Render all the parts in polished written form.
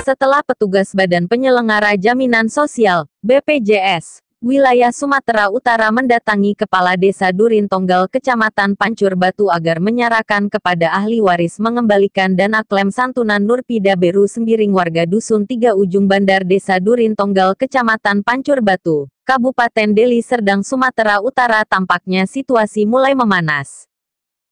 Setelah petugas Badan Penyelenggara Jaminan Sosial, BPJS, wilayah Sumatera Utara mendatangi Kepala Desa Durin Tonggal Kecamatan Pancur Batu agar menyerahkan kepada ahli waris mengembalikan dana klaim santunan Nurpida Beru Sembiring warga Dusun 3 Ujung Bandar Desa Durin Tonggal Kecamatan Pancur Batu, Kabupaten Deli Serdang Sumatera Utara. Tampaknya situasi mulai memanas.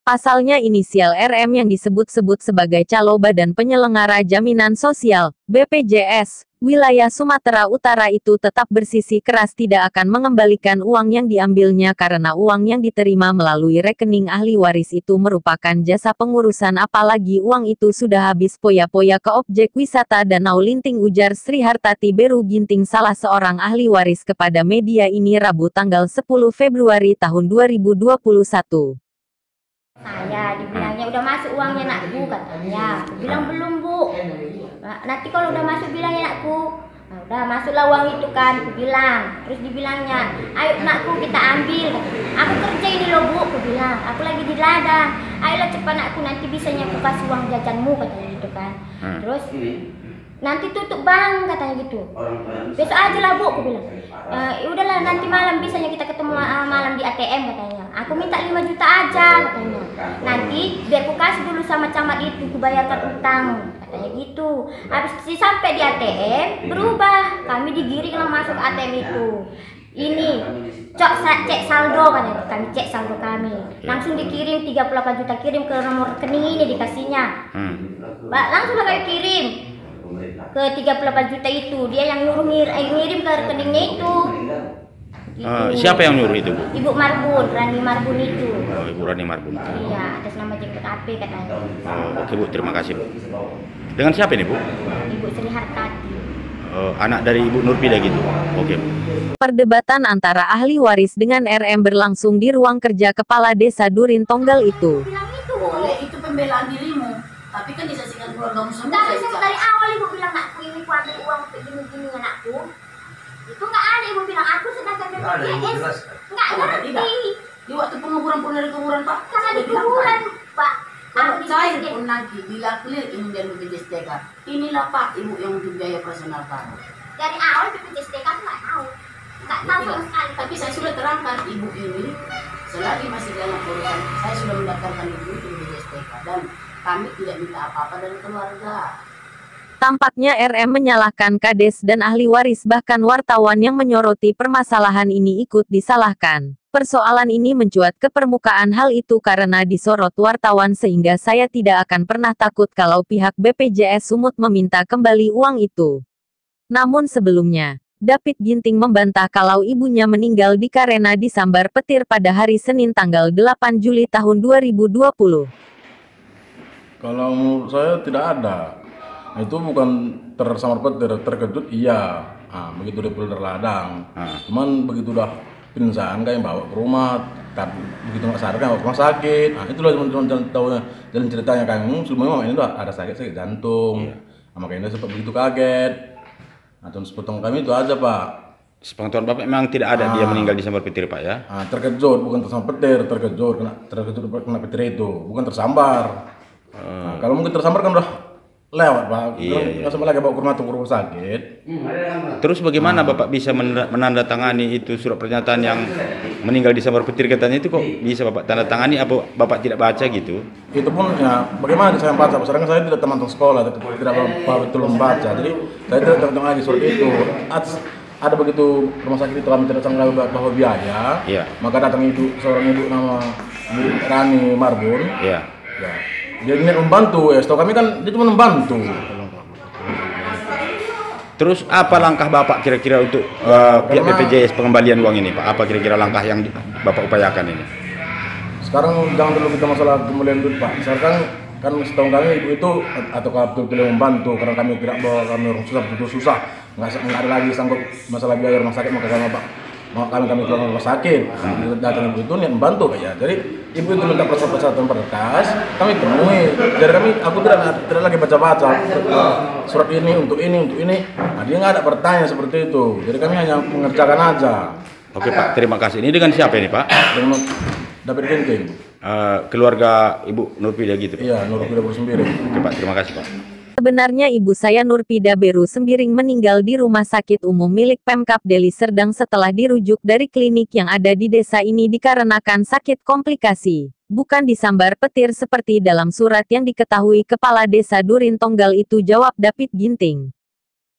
Pasalnya inisial RM yang disebut-sebut sebagai calo Badan Penyelenggara Jaminan Sosial, BPJS, wilayah Sumatera Utara itu tetap bersisi keras tidak akan mengembalikan uang yang diambilnya karena uang yang diterima melalui rekening ahli waris itu merupakan jasa pengurusan, apalagi uang itu sudah habis poya-poya ke objek wisata Danau Linting, ujar Sri Hartati Beru Ginting, salah seorang ahli waris kepada media ini Rabu tanggal 10 Februari tahun 2021. Saya dibilangnya udah masuk uangnya nakku, katanya. Aku bilang belum bu. Nanti kalau udah masuk bilangnya nakku. Nah, udah masuklah uang itu kan, aku bilang. Terus dibilangnya, ayo nakku kita ambil. Aku kerja ini loh bu, aku bilang. Aku lagi di ladang. Ayolah cepat nakku, nanti bisanya aku kasih uang jajanmu, katanya gitu kan. Terus nanti tutup bang, katanya gitu. Besok aja lah bu, aku bilang. Udahlah nanti malam bisanya kita ketemu malam di ATM, katanya. Aku minta 5 juta aja, katanya. Nanti biar aku kasih dulu sama camat itu, aku bayarkan utang, katanya gitu. Habis sampai di ATM berubah, kami digiring lah masuk ATM itu. Ini cek saldo, kan kami cek saldo kami. Langsung dikirim 38 juta, kirim ke nomor rekening ini dikasihnya. Langsung lah kami kirim ke 38 juta itu, dia yang nyuruh ngirim ke rekeningnya itu. Gitu. Siapa yang nyuruh itu, Bu? Ibu Marbun, Rani Marbun itu. Oh, Ibu Rani Marbun. Iya, atas nama jenggot AP katanya. Oh, oke Bu, terima kasih Bu. Dengan siapa ini Bu? Ibu Sri Hartati. Anak dari Ibu Nurpida gitu. Oke Bu. Perdebatan antara ahli waris dengan RM berlangsung di ruang kerja Kepala Desa Durin Tonggal itu. Bilang itu boleh, itu pembelaan dirimu. Tapi kan disaksikan keluargamu semua. Dari awal ibu bilang nakku ini ku ambil uang untuk gini-gini anakku. Itu nggak ada, ibu bilang aku sedangkan BPJS nggak ngerti. Di waktu penguburan pun dari kuburan Pak. Karena di kuburan Pak. Kalau cair pun lagi bila clear ini dari BPJS TK. Inilah Pak ibu yang untuk biaya operasional kamu. Dari awal BPJS TK aku nggak tahu sama sekali. Tapi saya sudah terangkan ibu ini selagi masih dalam urusan saya sudah mendaftarkan ibu di BPJS TK dan kami tidak minta apa-apa dari keluarga. Tampaknya RM menyalahkan Kades dan ahli waris, bahkan wartawan yang menyoroti permasalahan ini ikut disalahkan. Persoalan ini mencuat ke permukaan hal itu karena disorot wartawan sehingga saya tidak akan pernah takut kalau pihak BPJS Sumut meminta kembali uang itu. Namun sebelumnya, David Ginting membantah kalau ibunya meninggal dikarena disambar petir pada hari Senin tanggal 8 Juli tahun 2020. Kalau menurut saya tidak ada. Itu bukan tersamar petir, terkejut iya. Nah, begitu dia pulang dari ladang. Cuman begitu udah pingsan kayak bawa ke rumah, tapi begitu nggak sadar kan bawa ke rumah sakit. Nah, itulah teman-teman tahu jalan ceritanya kan. Sebelumnya ini udah ada sakit jantung. Makanya dia sempat begitu kaget. Nah, terus potong kami itu aja Pak. Sepengetahuan Bapak memang tidak ada dia meninggal disambar petir Pak ya? Terkejut, bukan tersambar petir, terkejut kena petir itu, bukan tersambar. Nah, kalau mungkin tersambar kan udah lewat Pak, nggak sampai lagi bawa ke rumah sakit. Terus bagaimana Bapak bisa menandatangani itu surat pernyataan yang meninggal disambar petir katanya itu, kok bisa Bapak tanda tangani? Apa Bapak tidak baca gitu? Itu pun ya bagaimana saya baca, sedangkan saya tidak teman sekolah, tidak betul membaca, jadi saya tidak tanda tangani surat itu. Ada begitu rumah sakit itu kami tidak sangka bahwa biaya, maka datang seorang ibu nama Rani Marbun. Ya. Dia niat membantu, ya setahu kami kan dia cuma membantu. Terus apa langkah Bapak kira-kira untuk pihak BPJS pengembalian uang ini Pak? Apa kira-kira langkah yang Bapak upayakan ini? Sekarang jangan dulu kita masalah pembelian duit Pak. Misalkan kan setahu kami ibu itu atau betul-betul membantu karena kami tidak bawa kami orang susah, betul susah. Nggak ada lagi sanggup masalah biaya rumah sakit, maka sama Pak. Kami keluar rumah sakit, datang ibu itu niat membantu ya. Jadi ibu itu minta persyaratan berkas, kami temui. Jadi aku tidak lagi baca-baca surat ini untuk ini. Nah, dia nggak ada bertanya seperti itu. Jadi kami hanya mengerjakan aja. Oke Pak, terima kasih. Ini dengan siapa ini Pak? Dengan David Ginting. Keluarga Ibu Nurpida gitu Pak? Iya, Nurpida Beru Sembiring. Oke Pak, terima kasih Pak. Sebenarnya ibu saya Nurpida Beru Sembiring meninggal di rumah sakit umum milik Pemkab Deli Serdang setelah dirujuk dari klinik yang ada di desa ini dikarenakan sakit komplikasi, bukan disambar petir seperti dalam surat yang diketahui Kepala Desa Durin Tonggal itu, jawab David Ginting.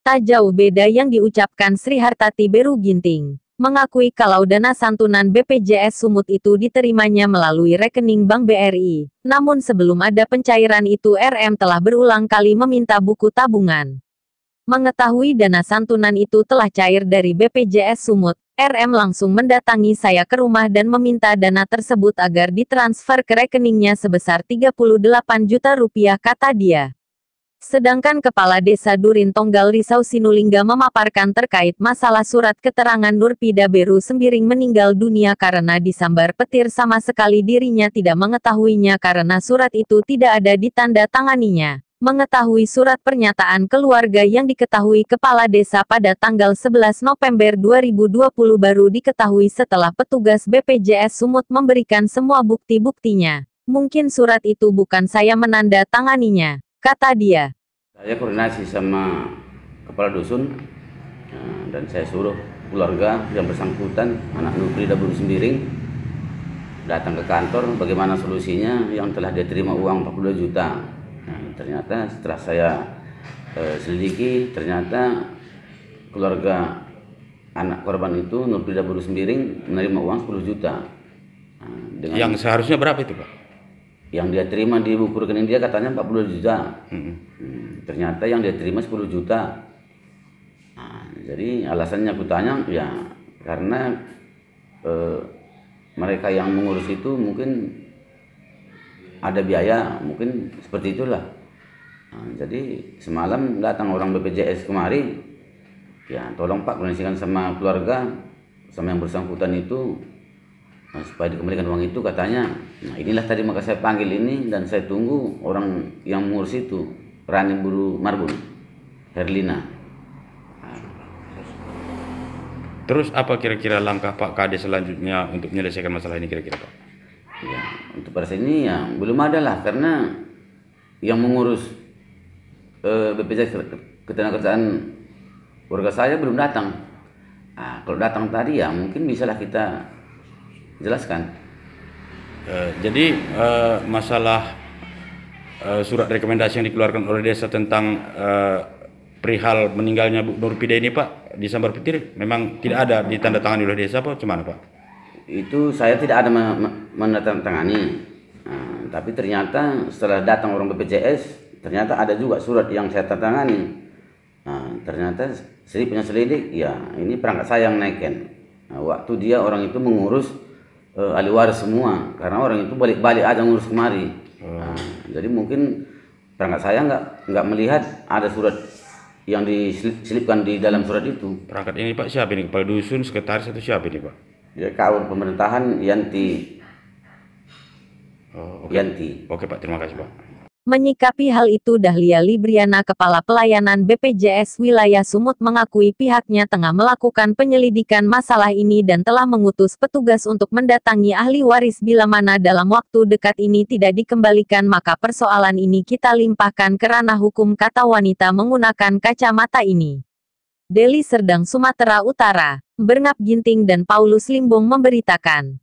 Tak jauh beda yang diucapkan Sri Hartati Beru Ginting, mengakui kalau dana santunan BPJS Sumut itu diterimanya melalui rekening Bank BRI. Namun sebelum ada pencairan itu RM telah berulang kali meminta buku tabungan. Mengetahui dana santunan itu telah cair dari BPJS Sumut, RM langsung mendatangi saya ke rumah dan meminta dana tersebut agar ditransfer ke rekeningnya sebesar 38 juta rupiah, kata dia. Sedangkan Kepala Desa Durin Tonggal Risau Sinulingga memaparkan terkait masalah surat keterangan Nurpida Beru Sembiring meninggal dunia karena disambar petir, sama sekali dirinya tidak mengetahuinya karena surat itu tidak ada ditanda tanganinya. Mengetahui surat pernyataan keluarga yang diketahui Kepala Desa pada tanggal 11 November 2020 baru diketahui setelah petugas BPJS Sumut memberikan semua bukti-buktinya. Mungkin surat itu bukan saya menandatanganinya, kata dia. Saya koordinasi sama kepala dusun dan saya suruh keluarga yang bersangkutan, anak Nurpida Beru Sembiring, datang ke kantor bagaimana solusinya yang telah dia terima uang 42 juta. Nah, ternyata setelah saya selidiki, ternyata keluarga anak korban itu Nurpida Beru Sembiring menerima uang 10 juta. Nah, dengan Yang seharusnya berapa itu, Pak? yang dia terima di buku rekening dia katanya 40 juta. Ternyata yang dia terima 10 juta. Nah, jadi alasannya aku tanya ya karena mereka yang mengurus itu mungkin ada biaya, mungkin seperti itulah. Nah, jadi semalam datang orang BPJS kemari, ya tolong Pak koordinasikan sama keluarga, sama yang bersangkutan itu, supaya dikembalikan uang itu katanya. Nah inilah tadi maka saya panggil ini dan saya tunggu orang yang mengurus itu, Rani Buru Marbun, Herlina. Terus apa kira-kira langkah Pak Kades selanjutnya untuk menyelesaikan masalah ini kira-kira, Pak? Ya, untuk pada saat ini ya belum ada lah, karena yang mengurus BPJS Ketenagakerjaan warga saya belum datang. Nah, kalau datang tadi ya mungkin bisalah kita jelaskan. Jadi masalah surat rekomendasi yang dikeluarkan oleh desa tentang perihal meninggalnya Bu Nurpida ini, Pak, disambar petir memang tidak ada ditandatangani oleh desa, apa gimana, Pak? Itu saya tidak ada menandatangani. Nah, tapi ternyata setelah datang orang BPJS, ternyata ada juga surat yang saya tandatangani. Nah, ternyata saya punya selidik, ya ini perangkat saya yang naikkan. Nah, waktu dia orang itu mengurus ahli waris semua, karena orang itu balik-balik aja ngurus kemari. Nah, jadi mungkin perangkat saya nggak melihat ada surat yang diselipkan di dalam surat itu. Perangkat ini, Pak, siapa ini? Kepala dusun, sekretaris atau siapa ini, Pak? Ya kawan pemerintahan Yanti. Oh, oke. Yanti. Oke, Pak, terima kasih, Pak. Menyikapi hal itu, Dahlia Libriana, Kepala Pelayanan BPJS Wilayah Sumut, mengakui pihaknya tengah melakukan penyelidikan masalah ini dan telah mengutus petugas untuk mendatangi ahli waris. Bila mana dalam waktu dekat ini tidak dikembalikan, maka persoalan ini kita limpahkan ke ranah hukum, kata wanita menggunakan kacamata ini. Deli Serdang, Sumatera Utara, Bernap Ginting dan Paulus Limbong memberitakan.